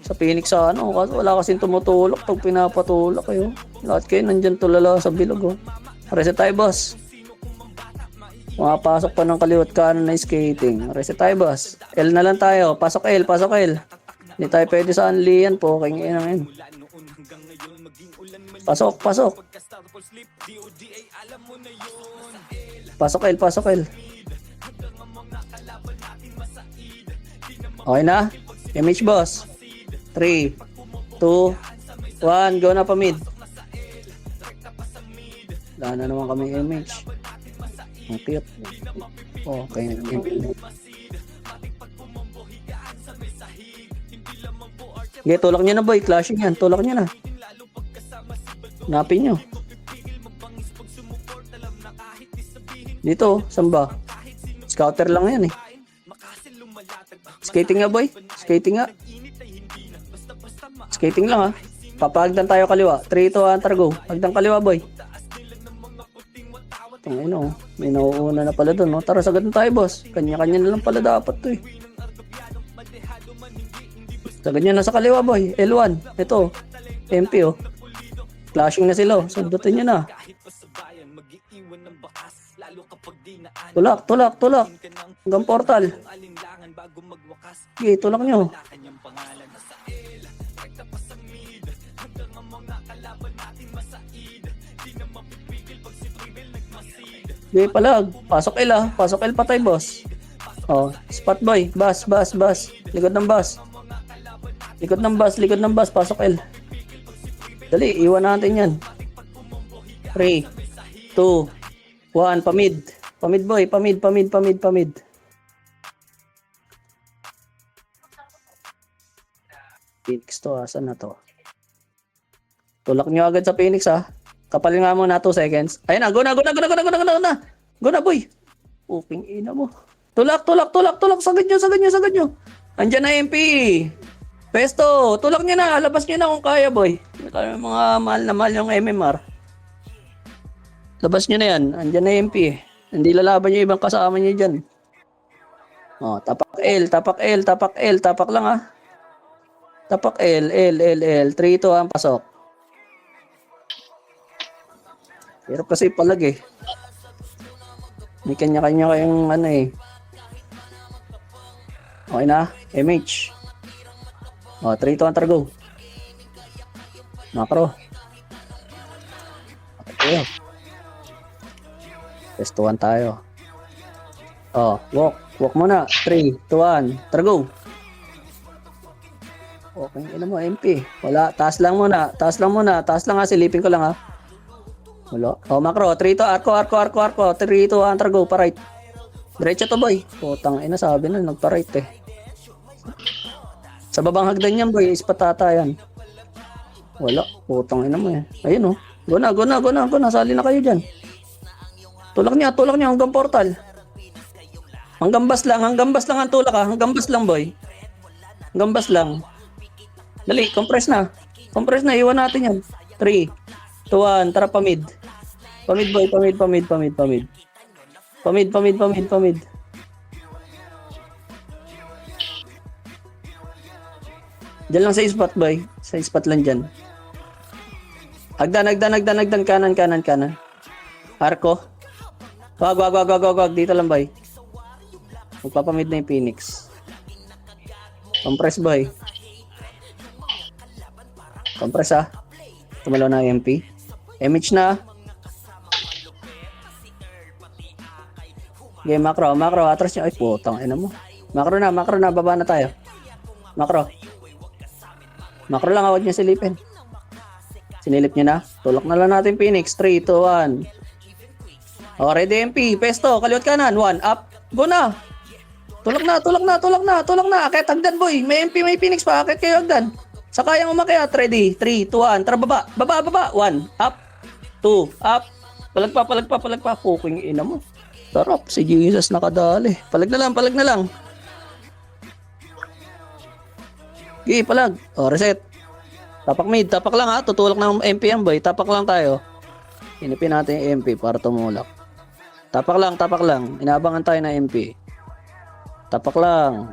[SPEAKER 1] Sa Phoenix, ano. Wala kasing tumutulak pag pinapatulak kayo. Lahat kayo nandyan tulala sa bilog, oh. Reset tayo, boss. Pumapasok pa ng kaliwat kanan na skating. Reset tayo, boss. L na lang tayo. Pasok L. Hindi tayo pwede sa unli yan po. Kaya ngayon. Pasok. Pasok L. Okay na? MH, boss. 3, 2, 1. Go na pa mid. Wala na naman kami MH. Ang cute. Okay. Okay, tulak nyo na, boy. Clashing yan. Tulak nyo na. Hanapin nyo. Dito, saan ba? Scouter lang yan eh. Skating nga, boy. Skating lang, ha. Papagdan tayo kaliwa. 3, 2, 1, go. Hagdan kaliwa, boy. Tangino, may nauuna na pala doon, no? Tara, sagad na tayo, boss. Kanya-kanya na lang pala dapat to eh. Sagad nyo na sa kaliwa, boy. L1. Ito. MP, oh. Flashing na sila, oh. Sundutin nyo na. Tulak. Hanggang portal. Okay, tulak nyo. Okay, palag. Pasok L, ah. Pasok L patay, boss. Oh, spot boy. Bus. Likod ng bus. Pasok L. Dali, iwan natin yan. 3, 2, 1. Pamid, boy. Pamid. Phoenix to, asan na to? Tulak nyo agad sa Phoenix, ha. Kapalin nga muna 2 seconds. Ayun na, go na. Go na, boy. Uping ina mo. Tulak. Sagad nyo. Andyan na MP. Pesto, tulak nyo na. Labas nyo na kung kaya, boy. Mga mahal na mahal yung MMR. Labas nyo na yan. Andyan na MP. Hindi lalaban yung ibang kasama niyo dyan. Oh, tapak L, tapak L, tapak L, tapak lang ah. Tapak L, L, L, L. 3, 2, 1, pasok. Hirap kasi palag eh. May kanya-kanya kayong ano eh. Okay na, MH. Oh, 3, 2, 1, tara go. Macro. Okay. Testuhan tayo. Oh, walk. Walk muna. 3, 2, 1. Tara go. Okay, ina mo, MP. Wala. Taas lang muna. Taas lang muna. Taas lang ha. Silipin ko lang ha. Wala. Oh, macro. 3, 2, arko, arko, arko, arko. 3, 2, 1. Tara go. Pa-right. Diretso to, boy. Putang ina, sabi na. Nagpa-right eh. Sa babang hagdan yan, boy. Ispatata yan. Wala. Putang ina mo eh. Ayun oh. Go na, go na, go na, go na. Sali na kayo dyan. Tulak niya hanggang portal. Hanggang bas lang ang tulak ha. Hanggang bas lang, boy. Hanggang bas lang. Dali, compress na. Compress na, iwan natin yan. 3, 2, 1, tara pamid. Pamid, boy, pamid. Pamid. Diyan lang sa spot, boy. Sa spot lang dyan. Hagdan. Kanan. Arko. Wag. Dito lang, boy. Magpapamid na yung Phoenix. Compress, boy. Compress, ha. Tumalaw na MP. MH na. Okay, macro. Atras niya. Ay, putang ina mo. Macro na. Baba na tayo. Macro lang, huwag niya silipin. Sinilip niya na. Tulak na lang natin Phoenix. 3, 2, 1. O, ready MP. Pesto. Kaliwat kanan. 1. Up. Go na. Tulak na. Akit hagdan, boy. May MP, may Phoenix pa. Akit kayo hagdan. Sa kayang umakyat. Ready. 3, 2, 1. Tara, baba. 1. Up. 2. Up. Palagpa. Puking ina mo. Sarap. Si Jesus nakadali. Palag na lang. Okay, palag. O, reset. Tapak mid. Tapak lang ha. Tutulak ng MP yan, boy. Tapak lang tayo. Hinipin natin yung MP para tumulak. Tapak lang. Inaabangan tayo na MP. Tapak lang.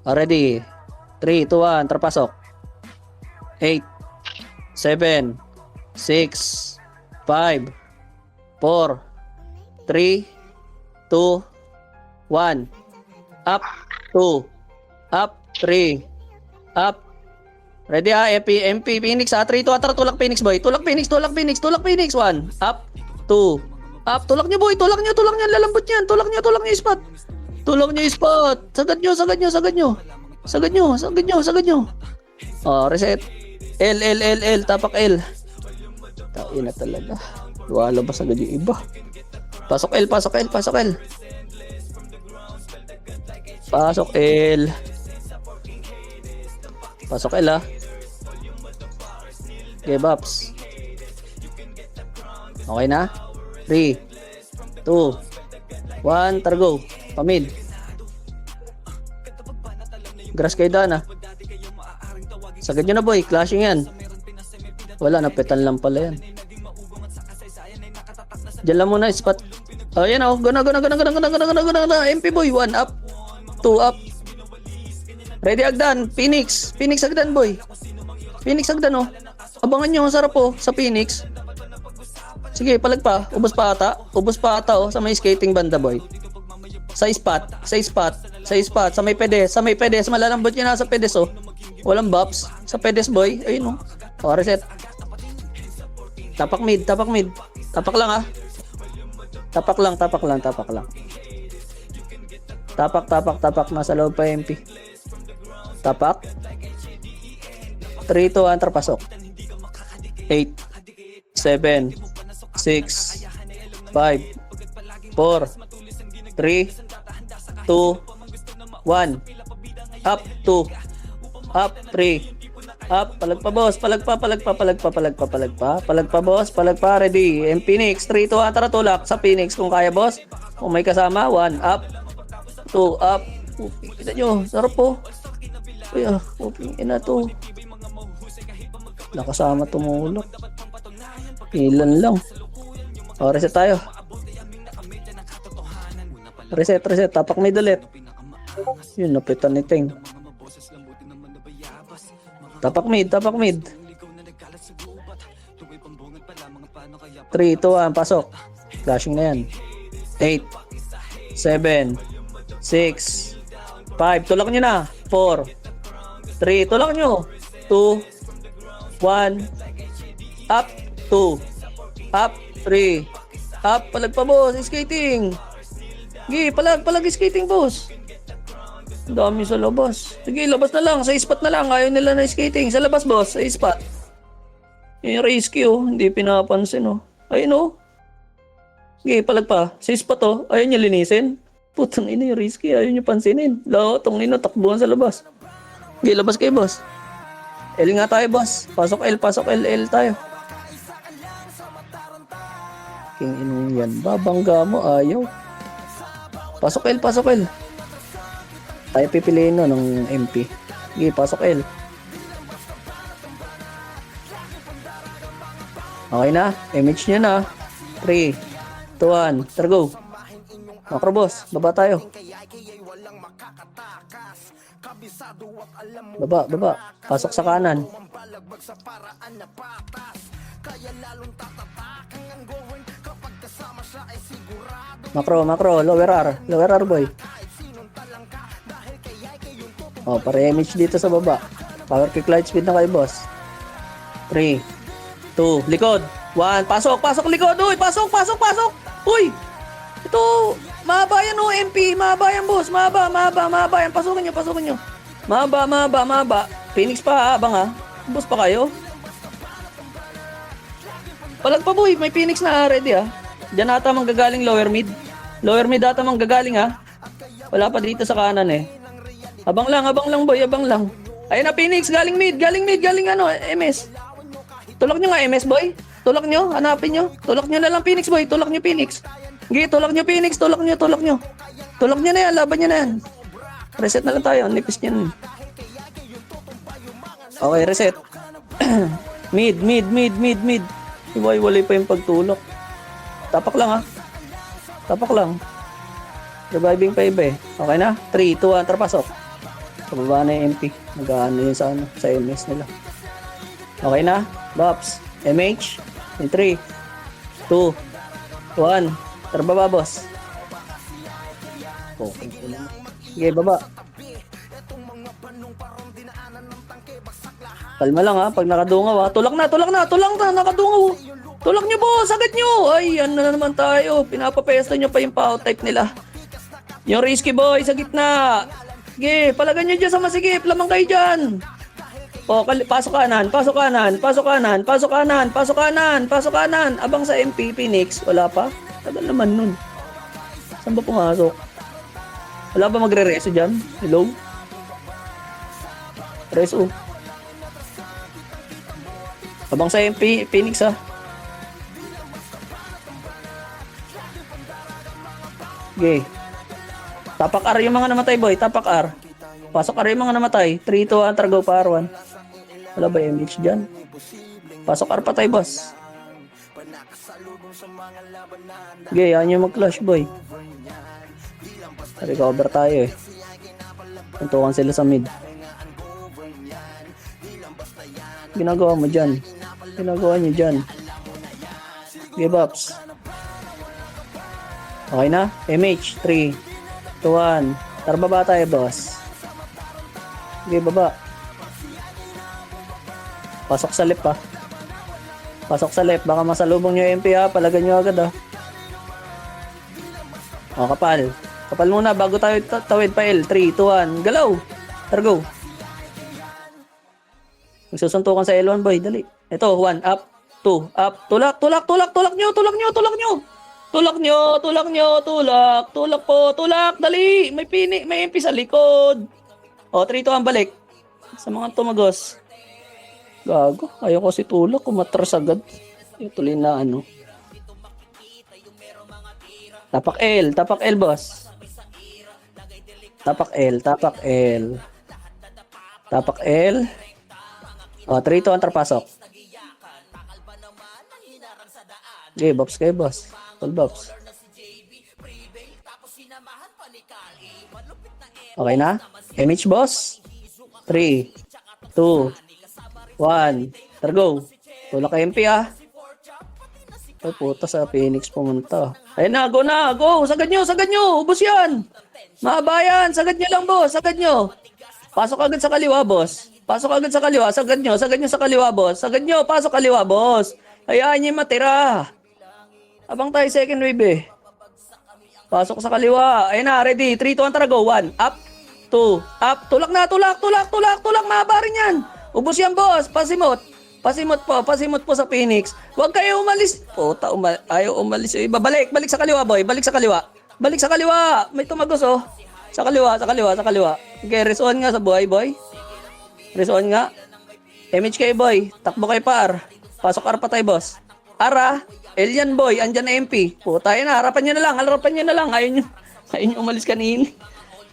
[SPEAKER 1] Ready. 3, 2, 1. Terpasok. 8, 7, 6, 5, 4, 3, 2, 1. Up. 2. Up. 3. Up. Ready ha, MP Phoenix ha. 3, 2, 1, tulak Phoenix, boy. Tulak Phoenix. 1. Up. 2. Up. Tulak nyo, boy. Tulak nyo. Lalambot yan. Tulak nyo yung spot. Sagad nyo. Oh, reset. L. Tapak L. Tain na talaga. Lumalabas agad yung iba. Pasok L. Pasok L ha. Okay, Bops. Okay na? 3, 2, 1, targo. Pamid. Grass kayo daan ha. Sagad nyo na, boy. Clashing yan. Wala, napetan lang pala yan. Diyan lang muna, spot. Oh, yan oh. Gana. MP boy. 1 up. 2 up. Ready agdan. Phoenix agdan, boy. Phoenix agdan oh. Abangan nyo, sarap oh. Sa Phoenix. Sige, palag pa. Ubos pa ata oh. Sa may skating banda, boy. Sa spot. Sa may pedes. Malalambot nyo na sa pedes oh. Walang buffs. Sa pedes, boy. Ayun oh. Oh, reset. Tapak mid. Tapak lang ah. Tapak lang. Tapak. Nasa loob pa MP. Tapak. 3, 2, 1, terpasok. 8, 7, 6, 5, 4, 3, 2, 1. Up, 2. Up, 3. Up, palag pa boss. Palag pa, boss. Ready. And Phoenix, 3, 2, 1, tara tulak sa Phoenix kung kaya, boss. Kung may kasama, 1, up. 2, up. Kita nyo, sarap po. Uy, ina to. Nakasama tumulak. Ilan lang. O, reset tayo. Reset, reset. Tapak mid ulit. Yun, napitan ni Ting. Tapak mid, tapak mid. 3, 2, 1, pasok. Flashing na yan. 8, 7, 6, 5. Tulak nyo na. 4, 3. Tulak nyo. 2, 1. Up. 2. Up. 3. Up. Palag pa, boss. Skating. Sige, palag skating, boss. Ang dami sa labas. Sige, labas na lang. Sa spot na lang. Ayaw nila na skating. Sa labas, boss. Sa spot. Yung risky, oh. Hindi pinapansin, oh. Ayun, oh. Sige, palag pa. Sa spot, oh. Ayaw niya linisin. Putang ina yung risky. Ayaw niya pansinin. Lao, tong ina. Takbuhan sa labas. Sige, labas kayo, boss. L nga tayo, boss. Pasok L, pasok L, L tayo. King inong yan. Babangga mo, ayaw. Pasok L, pasok L. Tayo pipiliin no ng MP. Sige, pasok L. Okay na. Image nyo na. 3, 2, 1. Tara, go. Macro, boss. Baba tayo. Baba, baba. Pasok sa kanan. Macro, macro. Lower R. Lower R, boy. Oh, para image dito sa baba. Power kick light speed na kayo, boss. 3, 2, likod. 1, pasok, pasok likod. Uy, pasok, pasok, pasok. Uy! Ito, mahaba yan, oh, MP. Mahaba yan, boss. Mahaba, mahaba, mahaba yan. Pasukin nyo, pasukin nyo. Mahaba, mahaba, mahaba. Phoenix pa, abang ha. Boss pa kayo. Palag pa, boy. May Phoenix na ready, ha. Diyan ata manggagaling lower mid. Lower mid ata manggagaling, ha. Wala pa dito sa kanan, eh. Abang lang, boy. Abang lang. Ayun na, Phoenix. Galing mid, galing mid, galing ano, MS. Tulak nyo nga, MS, boy. Tulak nyo, hanapin nyo. Tulak nyo na lang, Phoenix, boy. Tulak nyo, Phoenix. Sige, tulak nyo, Phoenix. Tulak nyo, tulak nyo. Tulak nyo na yan, laban nyo na yan. Reset na lang tayo, nipis nyo. Okay, reset. Mid, mid, mid, mid, mid. Iwalay pa yung pagtulak. Tapak lang, ha. Tapak lang. Reviving pa iba, eh. Okay na? 3, 2, 1, trapasok. Pababa na yung MP. Nag-ano yun sa, ano, sa MS nila. Okay na? Bops. MH. In 3, 2, 1. Tara, baba, boss. Okay. Sige, baba. Kalma lang, ha. Pag nakadungaw, ha. Tulak na, tulak na, tulak na. Nakadungaw. Tulak nyo, boss. Agad nyo. Ay, ano na naman tayo. Pinapapesto nyo pa yung power type nila. Yung risky boy sa gitna. Sige, palagan nyo dyan sa masigip. Lamang kayo dyan. O, pasok kanan, pasok kanan, pasok kanan, pasok kanan, pasok kanan, pasok kanan. Abang sa MP, Phoenix. Wala pa? Tagal naman nun. Saan ba pumasok? Wala ba magre-reso dyan? Hello? Reso. Abang sa MP, Phoenix, ha? Okay. Tapak R yung mga namatay, boy. Tapak R. Pasok R yung mga namatay. 3, 2, 1, tara, go pa R1. Wala ba yung MH dyan? Pasok R pa tayo, boss. Okay, yan yung mag-clash, boy. Recover tayo, eh. Tuntukan sila sa mid. Ginagawa mo dyan. Ginagawa nyo dyan. Give ups. Okay na? MH, 3, 2, 1. Tara, baba tayo, boss. Okay, baba. Pasok sa left, ha. Pasok sa left. Baka masalubong nyo yung MP, ha. Palagan nyo agad, ha. O, kapal. Kapal muna bago tayo tawid pa L. 3, 2, 1. Galaw. Tara, go. Magsusuntukan sa L1, boy. Dali. Ito, 1, up, 2, up. Tulak, tulak, tulak, tulak nyo, tulak nyo, tulak nyo. Tulak nyo, tulak nyo, tulak. Tulak po, tulak. Dali. May MP sa likod. O, 3, 2, 1, balik. Sa mga tumagos. Gago. Ayaw ko si tulak. Kumatras agad. Yung tuloy na ano. Tapak L. Tapak L, boss. Tapak L. Tapak L. Tapak L. O, 3, 2, 1, trapasok. Okay, bops kayo, boss. Full bops. Okay na? MH boss. 3, 2, 1. Tara go. Tulak ka MP ah. Ay puta sa Phoenix pumunta. Ayun na, go na, go. Sagad nyo. Ubus yan. Mahaba yan. Sagad nyo lang boss. Sagad nyo. Pasok agad sa kaliwa boss. Pasok agad sa kaliwa. Sagad nyo sa kaliwa boss. Sagad nyo. Pasok kaliwa boss. Hayaan nyo yung matira. Abang tayo second wave eh. Pasok sa kaliwa. Ayun na, ready. 3, 2, 1, tara go. 1, up, 2, up. Tulak na, tulak. Mahaba rin yan. Ubus yan boss. Pasimot po sa Phoenix. Huwag kayo umalis. Puta, ayaw umalis. Balik sa kaliwa boy. Balik sa kaliwa. May tumagos oh. Sa kaliwa. Okay, resuan nga sa buhay boy. Resuan nga. MHK boy. Takbo kay par. Pasok R pa tayo boss. Ara. Elian boy. Andyan na MP. Puta yun na. Harapan nyo na lang. Ayaw nyo umalis kanina.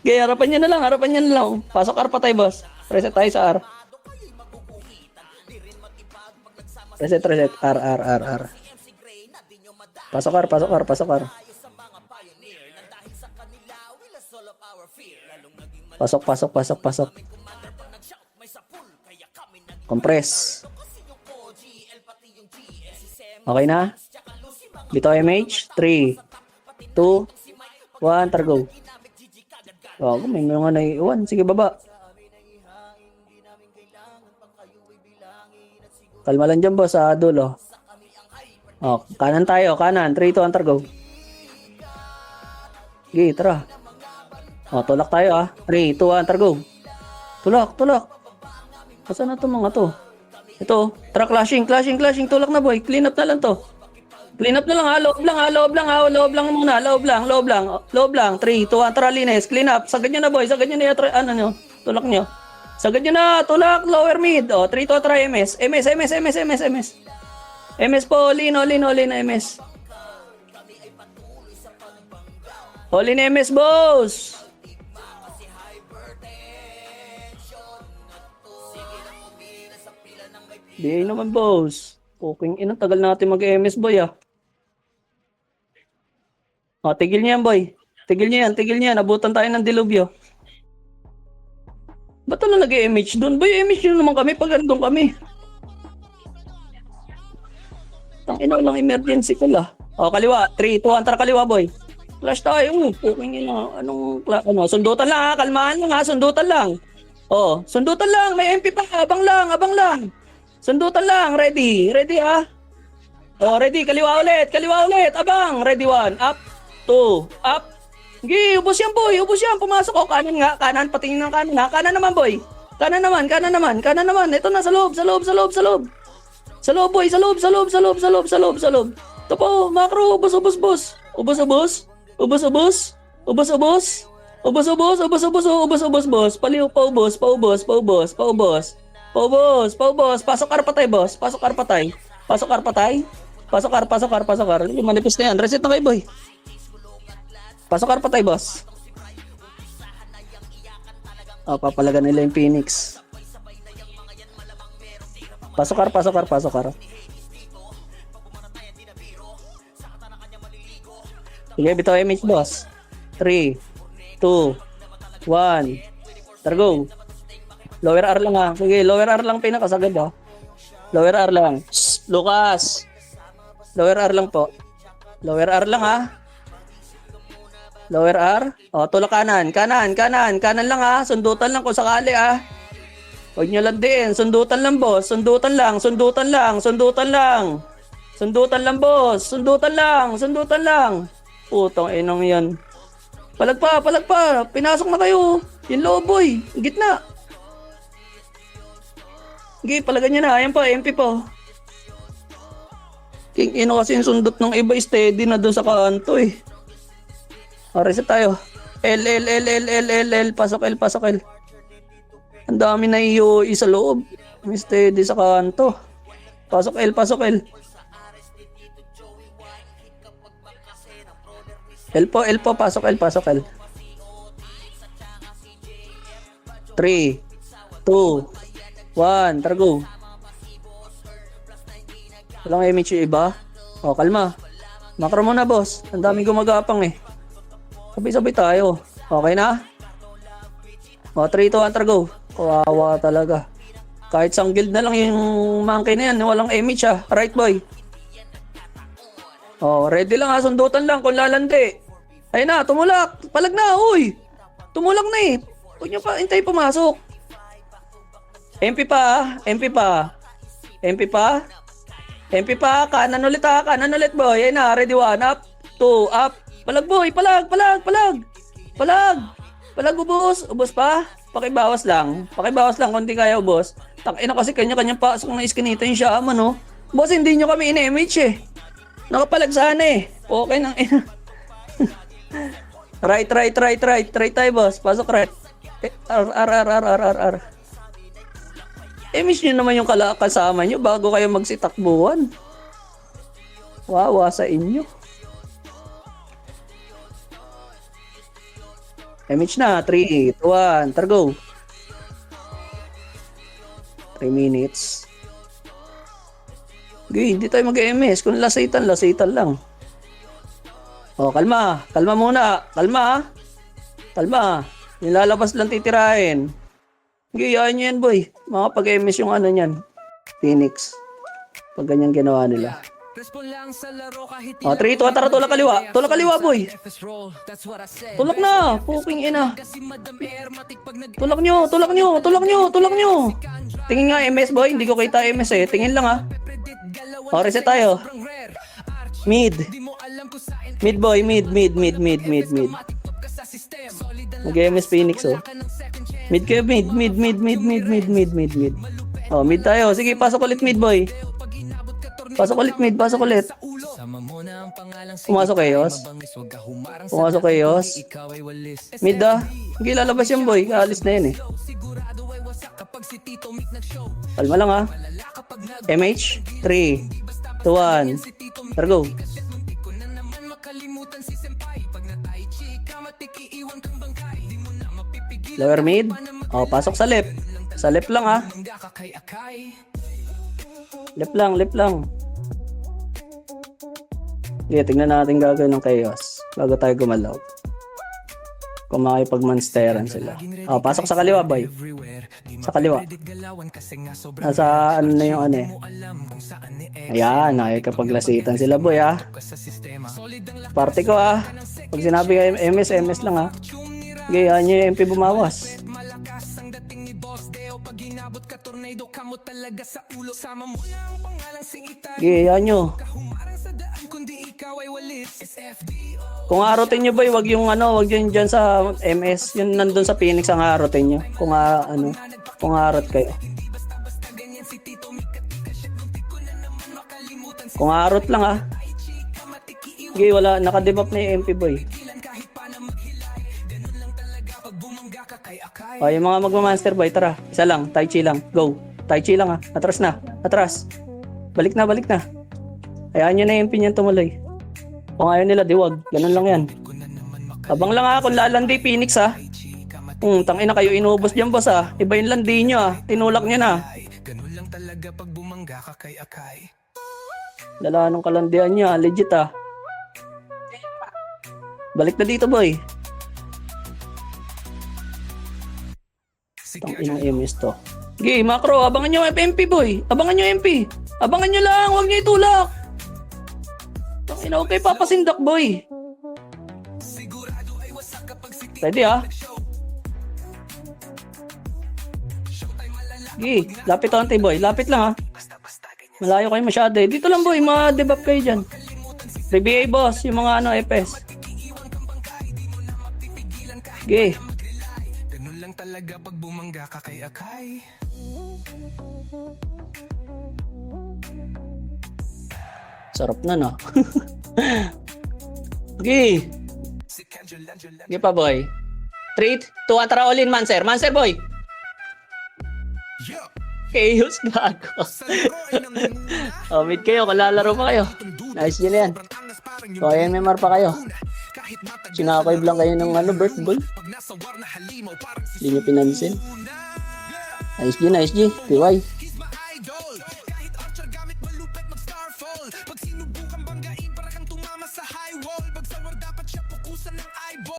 [SPEAKER 1] Okay, harapan nyo na lang. Pasok R pa tayo boss. Reset tayo sa R. Reset. R. Pasok R. Pasok. Compress. Okay na? Dito MH. 3, 2, 1, tara go. Oh, may mga naiiwan. Sige, baba. Kalma lang dyan boss sa dulo. Oh, kanan tayo. 3, 2, 1, tara go. Sige, tara. Oh, tulak tayo ah. 3, 2, 1, tara go. Tulak. Saan na to mga to? Ito, tara clashing. Tulak na boy. Clean up na lang to. Loob lang muna. Loob lang. 3, 2, 1, tara linis. Clean up. Sagad nyo na boy. Tulak nyo. Sagad nyo na. Tulak. Lower mid. O, 3, 2, try MS. MS po. Lino, MS. All in MS, boss. Di naman, boss. Okay, inang tagal natin mag-MS, boy, ah. O, tigil niya yan, boy. Tigil niya yan. Abutan tayo ng dilubyo. Ba't ano nag-MH doon? Boy, MH yun naman kami pag andun kami. Tangina lang emergency ko lah. O, kaliwa. 3, 2, 1, tara kaliwa, boy. Flash tayo. Okay nga. Ano? Sundutan lang, ha? Kalmahan lang, ha? Sundutan lang. O, sundutan lang. May MP pa. Abang lang. Sundutan lang. Ready, ha? O, ready. Kaliwa ulit. Abang. Ready, 1. Up. 2. Up. Sige, ubos yan, boy. Pumasok ko. Kanan nga. Patingin ng kanan, ha? Kanan naman, boy. Kanan naman. Ito na, sa loob. Sa loob, boy. Sa loob. Ito po, macro. Ubos, boss. Ubos, boss. Paliw, paubos. Pasok ar patay, boss. Pasok ar patay. Manipis na yan. Reset na kayo, boy. Pasok ar patay, boss. Oh, papalagan nila yung Phoenix. Pasok ar. Sige, bitaw MH, boss. 3, 2, 1. Tara go. Lower R lang, ha. Sige, lower R lang pinakasagad, ha. Lower R lang. Shh, Lucas. Lower R lang po. Lower R lang, ha. Lower R. O, tulak kanan. Kanan lang, ha. Sundutan lang kung sakali, ha. Huwag nyo lang din. Sundutan lang, boss. Sundutan lang, boss. Sundutan lang. Putang inong yan. Palagpa. Pinasok na kayo. Yung low, boy. Gitna. Sige, palagan nyo na. Ayan po, MP po. King ino kasi yung sundot ng iba steady na doon sa kanto eh. Reset tayo. L. Pasok L. Ang dami na iyo sa loob. May steady sa kanto. Pasok L. L po. Pasok L. 3, 2, 1. Tara go. Walang MH yung iba. O, kalma. Macro muna, boss. Ang daming gumagapang eh. Sabay-sabay tayo. Okay na? O, 3, 2, 1, go. Kawawa talaga. Kahit sang guild na lang yung monkey na yan, walang image ah. Right, boy? O, ready lang ha, sundutan lang kung lalandi. Ayun na, tumulak. Palag na, uy. Tumulak na eh. Huwag nyo pa, hintay pumasok. MP pa, MP pa. MP pa. MP pa, kanan ulit ha, kanan ulit boy. Ayun na, ready 1, up, 2, up. Palag boy, palag. Palag, ubos pa. Pakibawas lang, kung di kaya ubos. Tangina kasi kanya-kanyang pasok na iskinita yung Shaman, no? Boss, hindi nyo kami in-image eh. Nakapalag sana eh. Okay nang ina. Right. Try tayo, boss. Pasok right. R. Image nyo naman yung kasama nyo bago kayo magsitakbuhan. Wawa sa inyo. Image na. 3, 2, 1. Go. 3 minutes. Okay, hindi tayo mag-MS. Kung lasitan lang. O, kalma. Kalma muna. Kalma. Nilalabas lang titirahin. Okay, yan yan, boy. Mga pag-MS yung ano niyan. Phoenix. Pag ganyan ginawa nila. O, 3, 2, tara, tulak kaliwa. Tulak kaliwa, boy. Tulak na. Puking ina. Tulak nyo. Tingin nga MS, boy. Hindi ko kita MS eh. Tingin lang, ha. O, reset tayo. Mid, boy. Mid. Mag-MS Phoenix, oh. Mid kayo, mid. Oh, mid tayo. Sige, pasok ulit mid, boy. Pasok ulit. Pumasok kayo. Mid ah. Sige, lalabas yan, boy. Kaalis na yan eh. Kalma lang ah. MH, 3, 2, 1. Tara, go. Lower mid. Oh, pasok sa left. Sa left lang ah. Left lang. Okay, tingnan natin gagawin ng chaos bago tayo gumalaw. Kung makipag-monsteran sila. Oh, pasok sa kaliwa, boy. Sa kaliwa. Nasa ano na yung ano eh. Ayan, nakikapaglasitan sila, boy ah. Party ko ah. Pag sinabi kayo MS lang ah. Okay, yan yung MP bumawas. Okay, yan nyo. Kung arotin nyo ba, wag yung dyan sa MS, yun nandun sa Phoenix ang arotin nyo. Kung arot kayo. Kung arot lang ah. Okay, wala, naka-debuff na yung MP boy. O, yung mga magma-monster boy, tara. Isa lang, Tai Chi lang. Go. Tai Chi lang ah. Atras. Balik na. Hayaan nyo na yung MP niyan tumuloy. Kung ayaw nila, diwag. Ganun lang yan. Abang lang kung lalandi Phoenix ha. Tangina kayo inubos dyan boss ha. Iba yung landi nyo ha. Tinulak nyo na. Lala nung kalandian nyo ha. Legit ha. Balik na dito boy. Tangina MS to. Okay, macro. Abangan nyo MP boy. Abangan nyo lang. Huwag nyo itulak. Tangina, okay papasindak boy. Ready ah. Okay, lapit onti boy. Lapit lang ah. Malayo kayo masyado eh. Dito lang boy, ma-debuff kayo dyan. PBA boss, yung mga FS. Okay. Ganun lang talaga pag bumangga ka kay Akay. Sarap na no. Okay. Okay pa boy. 3, 2, 1, tara all in Manser. Manser boy. Chaos gago. Oh, mid kayo, kalalaro pa kayo. Nice yun yan. So, ayan, may mar pa kayo. Sinakoy lang kayo ng birth boy. Hindi nyo pinansin. Nice G. TY.